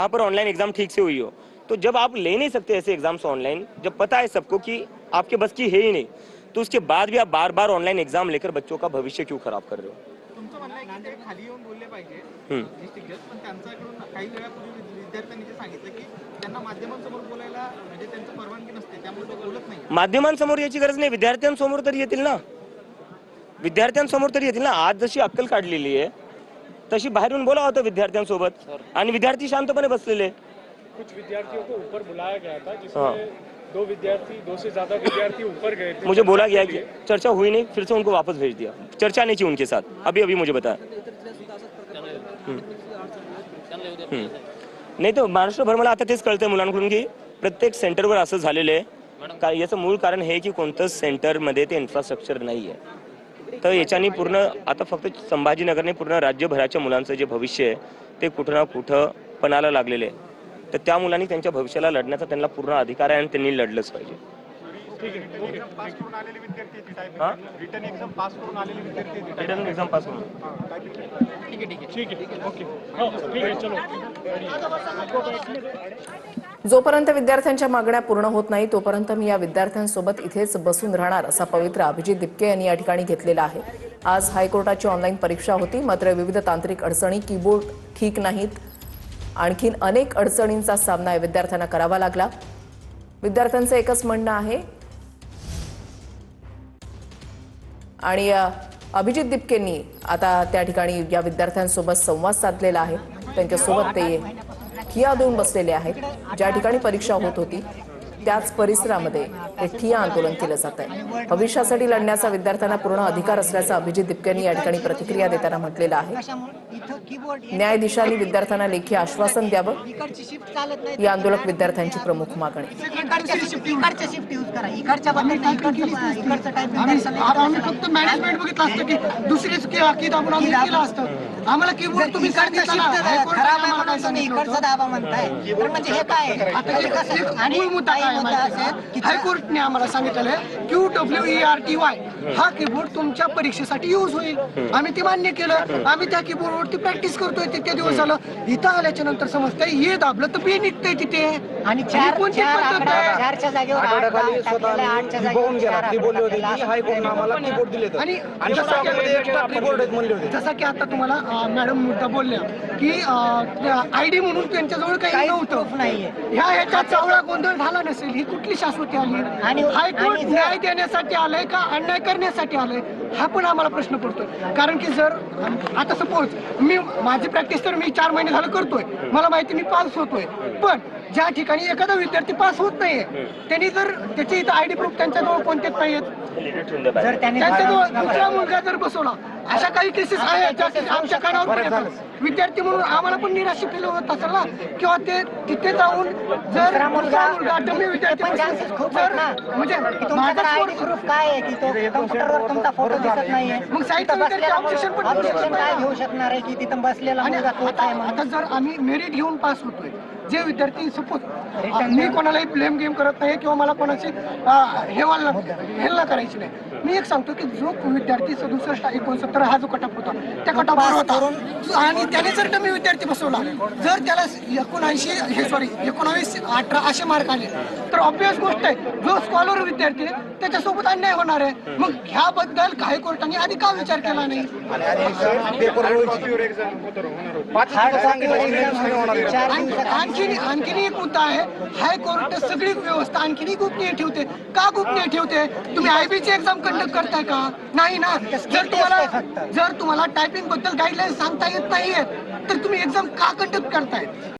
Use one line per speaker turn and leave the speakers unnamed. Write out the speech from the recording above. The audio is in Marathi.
यहाँ पर ऑनलाइन एग्जाम ठीक से हुई हो, तो जब आप ले नहीं सकते ऐसे एग्जाम्स ऑनलाइन, जब पता है सबको कि आपके बस की है ही नहीं, तो उसके बाद भी आप बार बार ऑनलाइन एग्जाम लेकर बच्चों का भविष्य क्यों खराब कर रहे हो?
तुमचं म्हणणं आहे की ते खाली येऊन बोलले पाहिजे डिस्ट्रिक्ट जज, पण त्यांच्याकडून काही वेळापूर्वी विद्यार्थ्यांनी जे सांगितलं की त्यांना माध्यमांसमोर बोलायला म्हणजे त्यांची परवानगी नसते, त्यामुळे ते बोलत नाही.
माध्यमांसमोर याची गरज नाही, विद्यार्थ्यांसमोर तरी येतील ना, विद्यार्थ्यांसमोर तरी येतील ना. आज जशी अक्कल काढलेली आहे तशी बाहेरून बोला होतं विद्यार्थ्यांसोबत, आणि विद्यार्थी शांतपणे बसलेले.
कुछ विद्यार्थियों को ऊपर बुलाया गया था जिसमें दो से ज्यादा विद्यार्थी ऊपर गए थे.
मुझे बोला गया कि चर्चा हुई नहीं, फिर से उनको वापस भेज दिया. चर्चा नहीं की उनके साथ, अभी मुझे बताया. नाही तर महाराष्ट्रभर मला आता तेच कळतंय मुलांकडून की प्रत्येक सेंटरवर असं झालेलं आहे. याचं मूळ कारण हे की कोणतंच सेंटरमध्ये ते इन्फ्रास्ट्रक्चर नाही आहे. तर याच्यानी पूर्ण आता फक्त संभाजीनगरने पूर्ण राज्यभराच्या मुलांचं जे भविष्य आहे ते कुठं ना कुठं पणाला लागलेले आहे. तर त्या मुलांनी त्यांच्या भविष्याला लढण्याचा त्यांना पूर्ण अधिकार आहे आणि त्यांनी लढलंच पाहिजे.
रिटर्न एक्झाम पास करून आलेले विद्यार्थी
रिटर्न एक्झाम पास करून
जोपर्यंत विद्यार्थ्यांच्या मागण्या पूर्ण होत नाही तोपर्यंत मी या विद्यार्थ्यांसोबत इथेच बसून राहणार असा पवित्रा अभिजित दिपके यांनी या ठिकाणी घेतलेला आहे. आज हायकोर्टाची ऑनलाईन परीक्षा होती, मात्र विविध तांत्रिक अडचणी, कीबोर्ड ठीक नाहीत, आणखीन अनेक अडचणींचा सामना या विद्यार्थ्यांना करावा लागला. विद्यार्थ्यांचं एकच म्हणणं आहे आणि अभिजित दिपकेंनी आता त्या ठिकाणी या विद्यार्थ्यांसोबत संवाद साधलेला आहे. त्यांच्यासोबत ते ठिय्या देऊन बसलेले आहेत. ज्या ठिकाणी परीक्षा होत होती त्याच परिसरामध्ये हे ठिय्या आंदोलन केलं जात आहे. भविष्यासाठी लढण्याचा विद्यार्थ्यांना पूर्ण अधिकार असल्याचं अभिजित दिपकेंनी या ठिकाणी प्रतिक्रिया देताना म्हटलेलं आहे. न्यायाधीशांनी विद्यार्थ्यांना लेखी आश्वासन द्यावं, ही आंदोलक विद्यार्थ्यांची प्रमुख मागणी.
आम्ही फक्त मॅनेजमेंट बघितलं असतं की दुसरीच की दाबून आम्ही केलं असतं. आम्हाला कीबोर्ड तुम्ही हायकोर्टने आम्हाला सांगितलेलं आहे QWERTY हा कीबोर्ड तुमच्या परीक्षेसाठी यूज होईल. आम्ही ते मान्य केलं. आम्ही त्या कीबोर्डवरती प्रॅक्टिस करतोय. ते दिवस झालं. इथं आल्याच्या नंतर समजतंय हे दाबलं तर बी निघतंय तिथे. आणि
चारच्या जागेवर
जसं की आता तुम्हाला मॅडम मुद्दा बोलल्या की ID म्हणून त्यांच्याजवळ काही नव्हतं नाहीये. ह्याच्यात चावळा गोंधळ झाला नसेल, ही कुठली शाश्वती आली? आणि हायकोर्ट न्याय देण्यासाठी आलंय का अन्याय करण्यासाठी आलंय हा पण आम्हाला प्रश्न पडतोय. कारण की जर आता सपोज मी माझी प्रॅक्टिस तर मी 4 महिने झालं करतोय, मला माहिती मी पास होतोय, पण ज्या ठिकाणी एखादा विद्यार्थी पास होत नाहीये त्यांनी जर त्याची इथं ID प्रूफ त्यांच्याजवळ कोणतेच नाहीयेत, जर त्यांच्याजवळ दुसरा मुलगा जर बसवला, अशा काही केसेस आहेत आमच्या कानावर येतात. विद्यार्थी म्हणून आम्हाला पण निराश फील होत असेल ना, किंवा ते तिथे जाऊन जर मुलगा डमी विद्यार्थी म्हणजे
प्रूफ काय आहे की तो कॉम्प्युटरवर तुमचा फोटो दिसत नाहीये,
मग साईटचा विद्यार्थी ऑब्जेक्शन पण
काय घेऊ शकणार आहे की तिथं बसलेला मुलगा तोच आहे म्हणून?
आता जर आम्ही मेरिट घेऊन पास होतोय, जे विद्यार्थी सपोज मी कोणालाही ब्लेम गेम करत नाही किंवा मला कोणाची हेलना करायची नाही. मी एक सांगतो की जो विद्यार्थी 67-69 हा जो कटअप होता त्या कटअपवर होता आणि त्याने जर डमी विद्यार्थी बसवला, जर त्याला 19-18 असे मार्क आले तर ऑब्वियस गोष्ट आहे जो स्कॉलर विद्यार्थी आहे त्याच्यासोबत अन्याय होणार आहे. मग ह्याबद्दल हायकोर्टाने आधी का विचार केला नाही? आणखीन एक मुद्दा आहे, हायकोर्ट सगळी व्यवस्था आणखीन गोपनीय ठेवते. का गोपनीय ठेवते? तुम्ही IB ची एक्झाम कंडक्ट करताय का? नाही ना. जर तुम्हाला टायपिंग बद्दल गाईडलाईन सांगता येत नाहीये तर तुम्ही एक्झाम का कंडक्ट करताय?